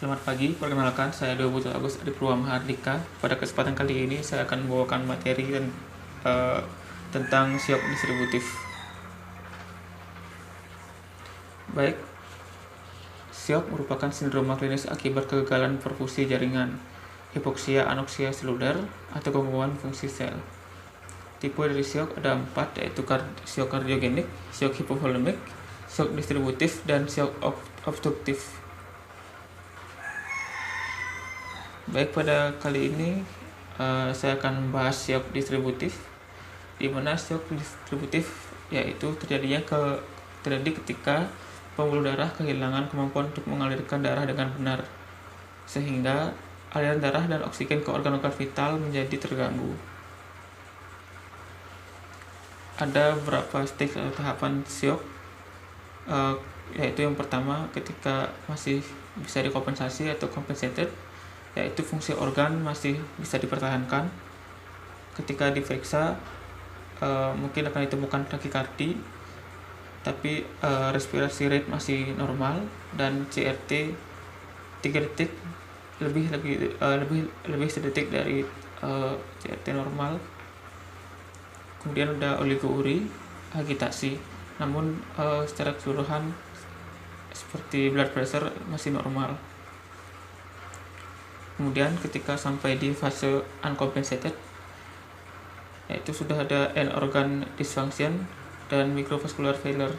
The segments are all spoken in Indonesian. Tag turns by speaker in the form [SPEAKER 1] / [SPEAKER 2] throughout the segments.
[SPEAKER 1] Selamat pagi, perkenalkan saya Dwi Agus Adipurwa Mahardika. Pada kesempatan kali ini saya akan membawakan materi tentang syok distributif. Baik, syok merupakan sindroma klinis akibat kegagalan perfusi jaringan, hipoksia, anoksia seluler, atau gangguan fungsi sel. Tipe dari syok ada 4, yaitu syok kardiogenik, syok hipovolemik, syok distributif, dan syok obstruktif. Baik, pada kali ini saya akan membahas syok distributif, di mana syok distributif yaitu terjadi ketika pembuluh darah kehilangan kemampuan untuk mengalirkan darah dengan benar, sehingga aliran darah dan oksigen ke organ-organ vital menjadi terganggu. Ada beberapa stage atau tahapan syok, yaitu yang pertama ketika masih bisa dikompensasi atau compensated, yaitu fungsi organ masih bisa dipertahankan. Ketika diperiksa mungkin akan ditemukan takikardi, tapi respirasi rate masih normal, dan CRT 3 detik lebih sedetik dari CRT normal. Kemudian ada oligouri, agitasi, namun secara keseluruhan seperti blood pressure masih normal. Kemudian ketika sampai di fase uncompensated, yaitu sudah ada end organ dysfunction dan microvascular failure,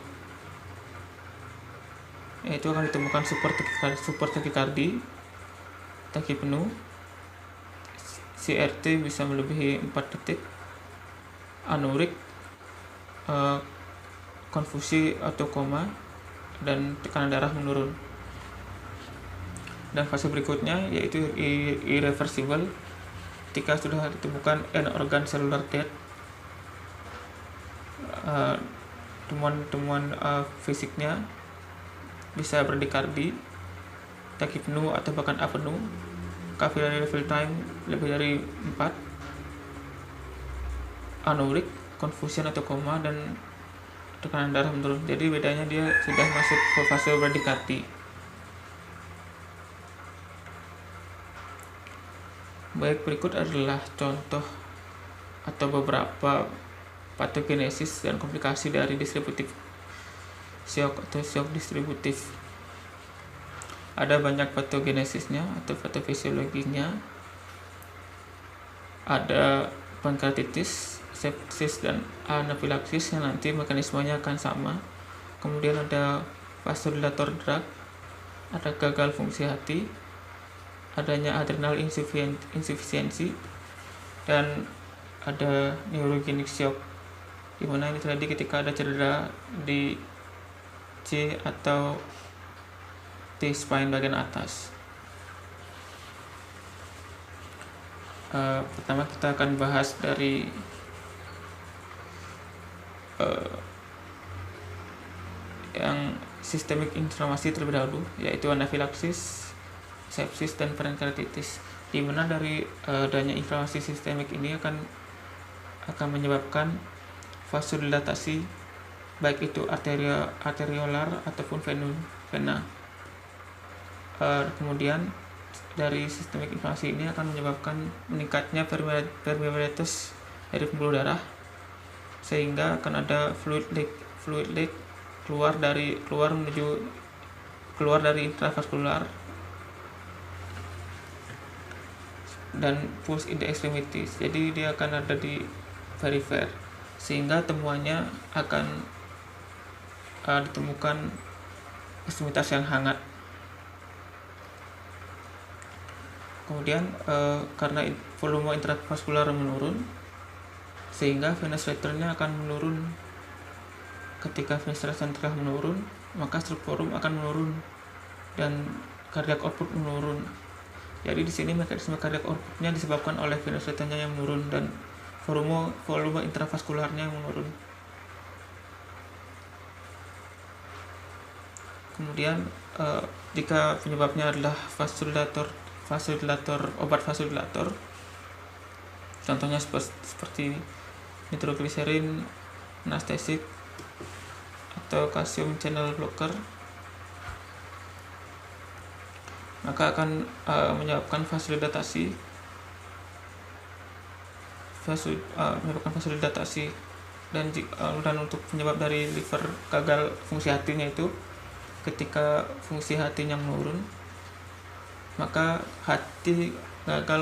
[SPEAKER 1] yaitu akan ditemukan super takikardi, taki penuh, CRT bisa melebihi 4 detik, anurik, konfusi atau koma, dan tekanan darah menurun. Dan fase berikutnya yaitu irreversible, ketika sudah ditemukan end organ cellular death. Temuan fisiknya bisa bradikardi, taki penuh atau bahkan apenu, capillary refill time lebih dari 4, anurik, confusion atau koma, dan tekanan darah menurun. Jadi bedanya dia sudah masuk ke fase bradikardi. Baik, berikut adalah contoh atau beberapa patogenesis dan komplikasi dari distributif syok atau syok distributif. Ada banyak patogenesisnya atau patofisiologinya. Ada pankreatitis, sepsis, dan anafilaksis yang nanti mekanismenya akan sama. Kemudian ada vasodilator drug, ada gagal fungsi hati, adanya adrenal insufficiency, dan ada neurogenic shock, di mana ini terjadi ketika ada cedera di C atau T-spine bagian atas. Pertama kita akan bahas dari yang sistemik inflamasi terlebih dahulu, yaitu anafilaksis, sepsis, dan pankreatitis, di mana dari adanya inflamasi sistemik ini akan menyebabkan vasodilatasi, baik itu arteriolar ataupun vena. Kemudian dari sistemik inflamasi ini akan menyebabkan meningkatnya permeabilitas dari pembuluh darah, sehingga akan ada fluid leak keluar dari intravaskular dan push in the extremities. Jadi dia akan ada di perifer, sehingga temuannya akan ditemukan ekstremitas yang hangat. Kemudian karena volume intravaskular menurun, sehingga venous return-nya akan menurun. Ketika venous return telah menurun, maka strukturum akan menurun dan cardiac output menurun. Jadi di sini mekanisme cardiac output-nya disebabkan oleh venous return-nya yang menurun dan volume intravaskularnya yang menurun. Kemudian jika penyebabnya adalah obat vasodilator, contohnya seperti nitrogliserin, anestesik, atau calcium channel blocker, maka akan menyebabkan vasodilatasi. Dan untuk penyebab dari liver gagal fungsi hatinya itu ketika fungsi hatinya menurun, maka hati gagal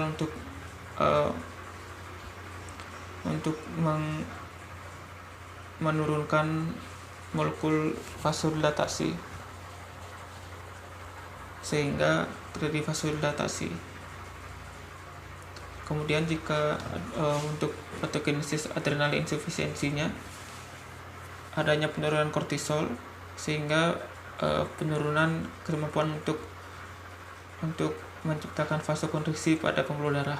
[SPEAKER 1] untuk menurunkan molekul vasodilatasi sehingga terjadi vasodilatasi. Kemudian jika untuk patogenesis adrenal insufisiensinya adanya penurunan kortisol sehingga penurunan kemampuan untuk menciptakan vasokonstriksi pada pembuluh darah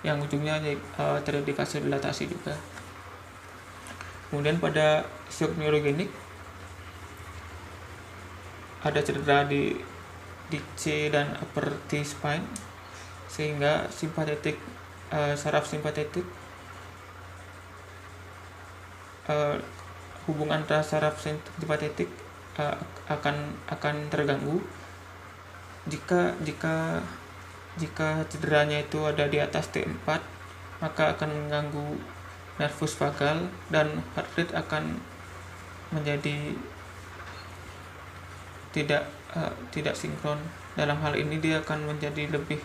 [SPEAKER 1] yang ujungnya terjadi vasodilatasi juga. Kemudian pada shock neurogenik ada cedera di C dan upper T spine sehingga saraf simpatetik hubungan antara saraf simpatetik akan terganggu jika cederanya itu ada di atas T4, maka akan mengganggu nervus vagal dan heart rate akan menjadi tidak sinkron. Dalam hal ini dia akan menjadi lebih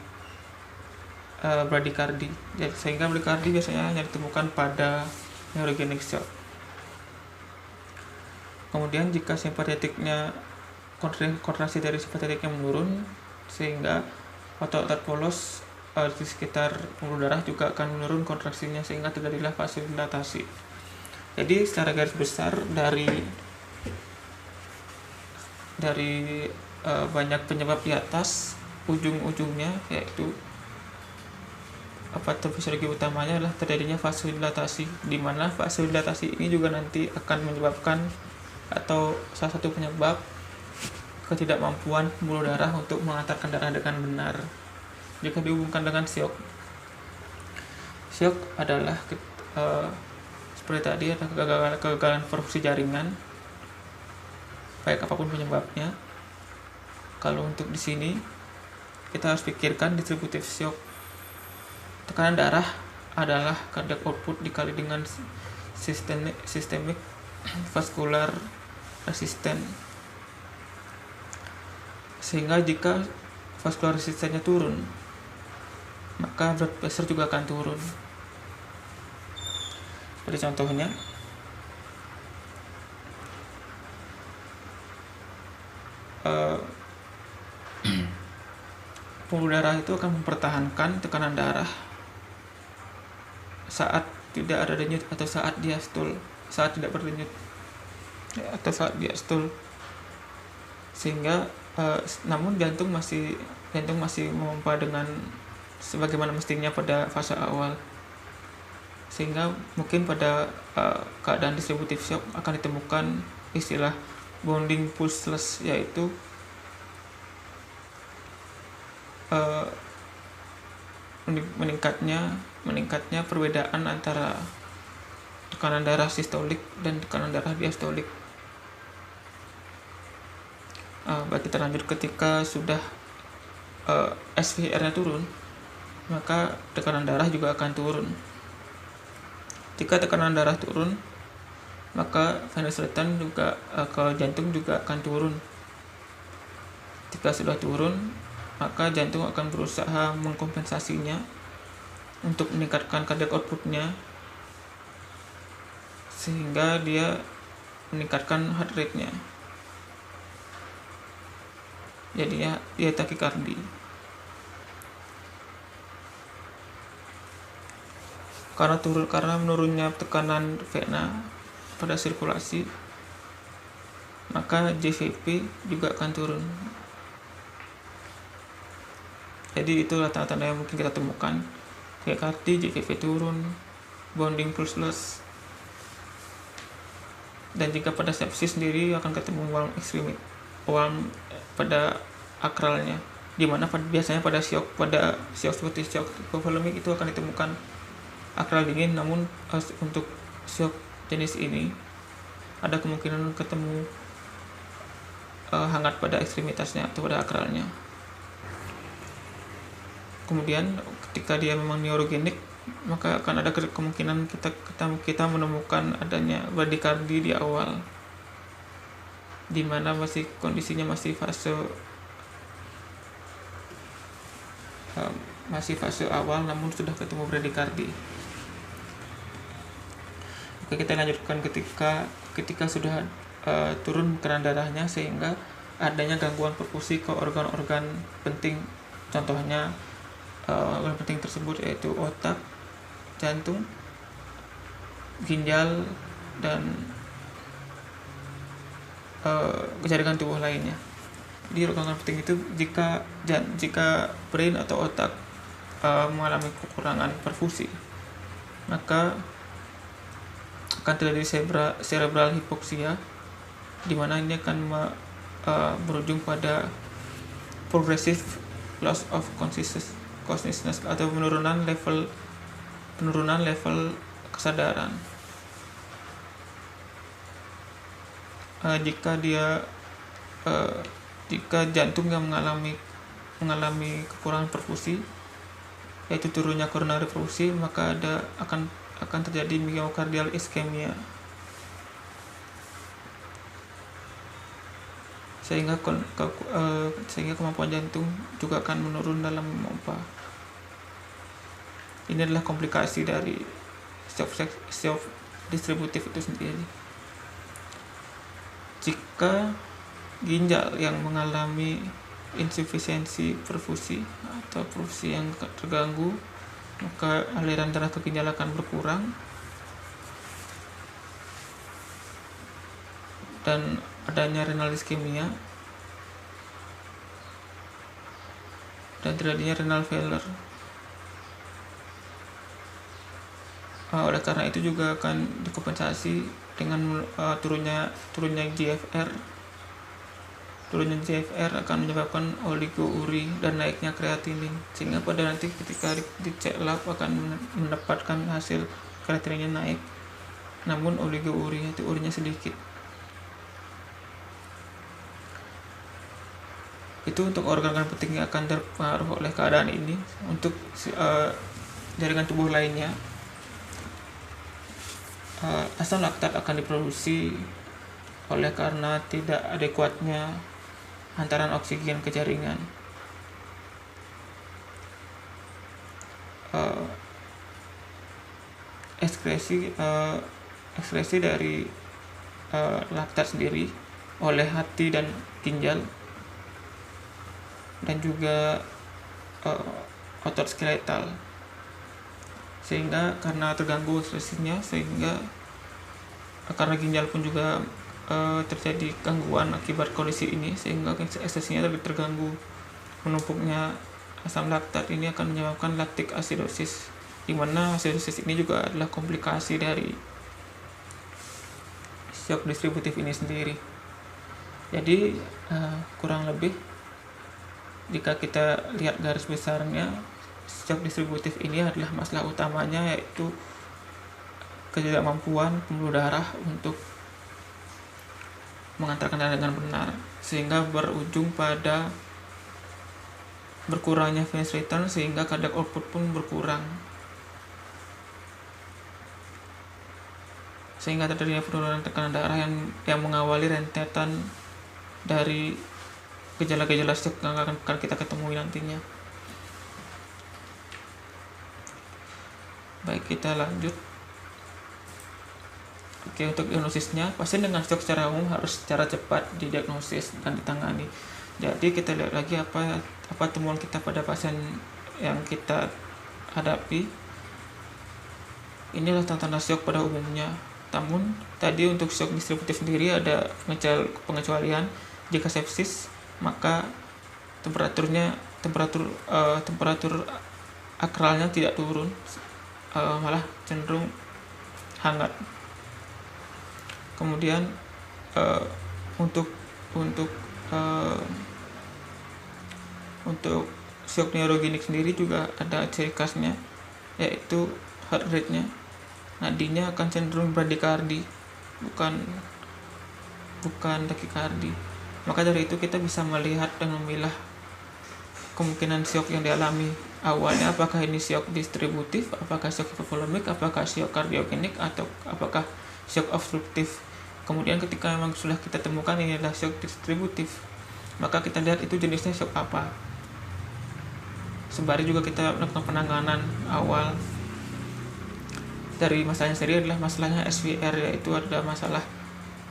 [SPEAKER 1] bradikardi, sehingga bradikardi biasanya hanya ditemukan pada neurogenic shock. Kemudian jika simpatetiknya kontraksi dari simpatetiknya menurun sehingga otot-otot polos di sekitar pembuluh darah juga akan menurun kontraksinya sehingga terjadilah vasodilatasi. Jadi secara garis besar dari banyak penyebab di atas, ujung-ujungnya yaitu patofisiologi utamanya adalah terjadinya vasodilatasi, di mana vasodilatasi ini juga nanti akan menyebabkan atau salah satu penyebab ketidakmampuan pembuluh darah untuk mengantarkan darah dengan benar. Jika dihubungkan dengan shock adalah seperti tadi ada kegagalan fungsi jaringan, baik apapun penyebabnya. Kalau untuk di sini kita harus pikirkan distributive shock. Tekanan darah adalah cardiac output dikali dengan systemic vascular resistance, sehingga jika vascular resistance-nya turun, maka blood pressure juga akan turun. Seperti contohnya pembuluh darah itu akan mempertahankan tekanan darah saat tidak ada denyut atau saat diastole, saat tidak berdenyut atau saat diastole, sehingga namun jantung masih memompa dengan sebagaimana mestinya pada fase awal, sehingga mungkin pada keadaan distributive shock akan ditemukan istilah bounding pulseless, yaitu meningkatnya perbedaan antara tekanan darah sistolik dan tekanan darah diastolik. Baik, kita lanjut. Ketika sudah SVR-nya turun, maka tekanan darah juga akan turun. Jika tekanan darah turun, maka venous return juga ke jantung juga akan turun. Jika sudah turun, maka jantung akan berusaha mengkompensasinya untuk meningkatkan cardiac output-nya, sehingga dia meningkatkan heart rate-nya. Jadinya dia takikardi. Karena menurunnya tekanan vena pada sirkulasi, maka JVP juga akan turun. Jadi itulah tanda-tanda yang mungkin kita temukan. Takikardi, JVP turun, bounding pulseless. Dan jika pada sepsis sendiri akan ketemu warm pada akralnya, dimana biasanya pada shock seperti shock hipovolemik itu akan ditemukan akral dingin, namun untuk shock jenis ini ada kemungkinan ketemu hangat pada ekstremitasnya atau pada akralnya. Kemudian ketika dia memang neurogenik, maka akan ada kemungkinan kita menemukan adanya bradikardi di awal, di mana kondisinya masih fase awal, namun sudah ketemu bradikardi. Oke, kita lanjutkan ketika sudah turun tekanan darahnya sehingga adanya gangguan perfusi ke organ-organ penting. Contohnya organ penting tersebut yaitu otak, jantung, ginjal, dan jaringan tubuh lainnya. Di organ penting itu jika brain atau otak mengalami kekurangan perfusi, maka akan terjadi cerebral hypoxia, di mana ini akan berujung pada progressive loss of consciousness atau penurunan level kesadaran. Jika jantung yang mengalami kekurangan perfusi, yaitu turunnya coronary perfusi, maka akan terjadi myocardial ischemia, sehingga kemampuan jantung juga akan menurun dalam memompa. Ini adalah komplikasi dari shock distributif itu sendiri. Jika ginjal yang mengalami insufisiensi perfusi atau perfusi yang terganggu, maka aliran darah ke ginjal akan berkurang dan adanya renal ischemia dan terjadinya renal failure. Oleh karena itu juga akan dikompensasi dengan turunnya GFR. Turunnya GFR akan menyebabkan oligouria dan naiknya kreatinin, sehingga pada nanti ketika dicek lab akan mendapatkan hasil kreatininnya naik, namun oligouria itu urinya sedikit. Itu untuk organ-organ penting yang akan terpengaruh oleh keadaan ini. Untuk jaringan tubuh lainnya, asam laktat akan diproduksi oleh karena tidak adekuatnya hantaran oksigen ke jaringan. Ekskresi dari laktat sendiri oleh hati dan ginjal, dan juga otot skeletal, sehingga karena terganggu ekskresinya, sehingga karena ginjal pun juga terjadi gangguan akibat kondisi ini, sehingga ekskresinya lebih terganggu. Menumpuknya asam laktat ini akan menyebabkan lactic acidosis, di mana acidosis ini juga adalah komplikasi dari shock distributif ini sendiri. Jadi kurang lebih jika kita lihat garis besarnya, shock distributif ini adalah masalah utamanya yaitu ketidakmampuan pembuluh darah untuk mengantarkan darah dengan benar, sehingga berujung pada berkurangnya venous return, sehingga cardiac output pun berkurang, sehingga terjadinya penurunan tekanan darah yang mengawali rentetan dari gejala-gejala shock yang akan kita ketemui nantinya. Baik, kita lanjut. Oke, untuk diagnosisnya, pasien dengan shock secara umum harus secara cepat didiagnosis dan ditangani. Jadi kita lihat lagi apa temuan kita pada pasien yang kita hadapi. Inilah tanda-tanda shock pada umumnya. Namun tadi untuk shock distributif sendiri ada pengecualian. Jika sepsis, maka temperatur akralnya tidak turun, malah cenderung hangat. Kemudian untuk shock neurogenik sendiri juga ada ciri khasnya, yaitu heart rate-nya, nadinya akan cenderung bradikardi, bukan takikardi. Maka dari itu kita bisa melihat dan memilah kemungkinan syok yang dialami awalnya, apakah ini syok distributif, apakah syok hipovolemik, apakah syok kardiogenik, atau apakah syok obstruktif. Kemudian ketika memang sudah kita temukan ini adalah syok distributif, maka kita lihat itu jenisnya syok apa. Sembari juga kita melakukan penanganan awal dari masalahnya sendiri adalah masalahnya SVR, yaitu ada masalah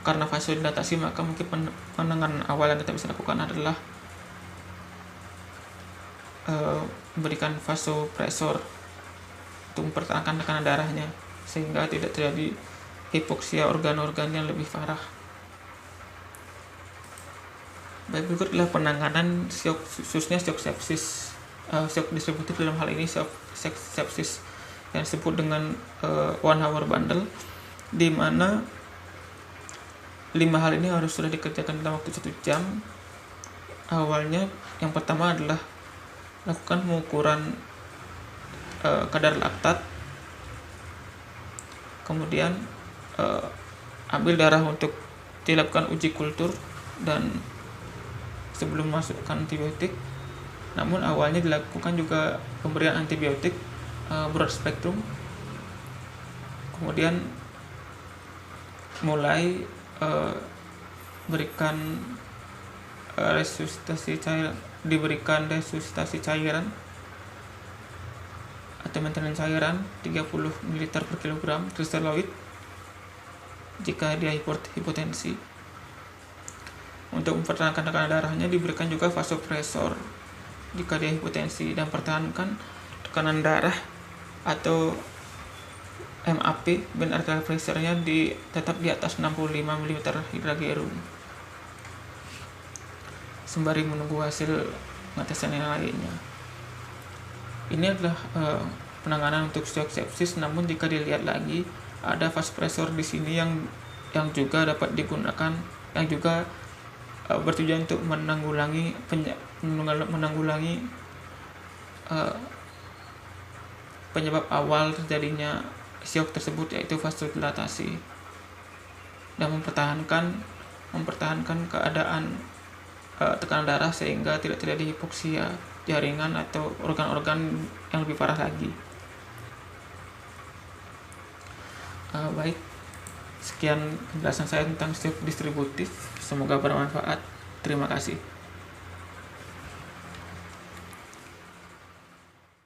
[SPEAKER 1] karena vasodilatasi. Maka mungkin penanganan awal yang kita bisa lakukan adalah memberikan vasopresor untuk mempertahankan tekanan darahnya sehingga tidak terjadi hipoksia organ-organ yang lebih parah. Baik, berikut adalah penanganan syok, khususnya syok sepsis. Syok distributif dalam hal ini syok sepsis yang disebut dengan one hour bundle, di mana 5 hal ini harus sudah dikerjakan dalam waktu 1 jam. Awalnya yang pertama adalah lakukan pengukuran kadar laktat, kemudian ambil darah untuk dilakukan uji kultur dan sebelum masukkan antibiotik. Namun awalnya dilakukan juga pemberian antibiotik broad spektrum, kemudian mulai berikan resusitasi cairan, diberikan resusitasi cairan atau maintenance cairan 30 ml per kilogram kristeloid jika dia hipotensi. Untuk mempertahankan tekanan darahnya diberikan juga vasopresor jika dia hipotensi, dan pertahankan tekanan darah atau MAP, mean arterial pressure-nya tetap di atas 65 mm Hg sembari menunggu hasil pengetesan yang lainnya. Ini adalah penanganan untuk syok sepsis. Namun jika dilihat lagi, ada vasopresor di sini yang juga dapat digunakan, yang juga bertujuan untuk menanggulangi penyebab awal terjadinya syok tersebut, yaitu vasodilatasi, dan mempertahankan keadaan tekanan darah sehingga tidak terjadi hipoksia jaringan atau organ-organ yang lebih parah lagi. Baik, sekian penjelasan saya tentang syok distributif. Semoga bermanfaat. Terima kasih.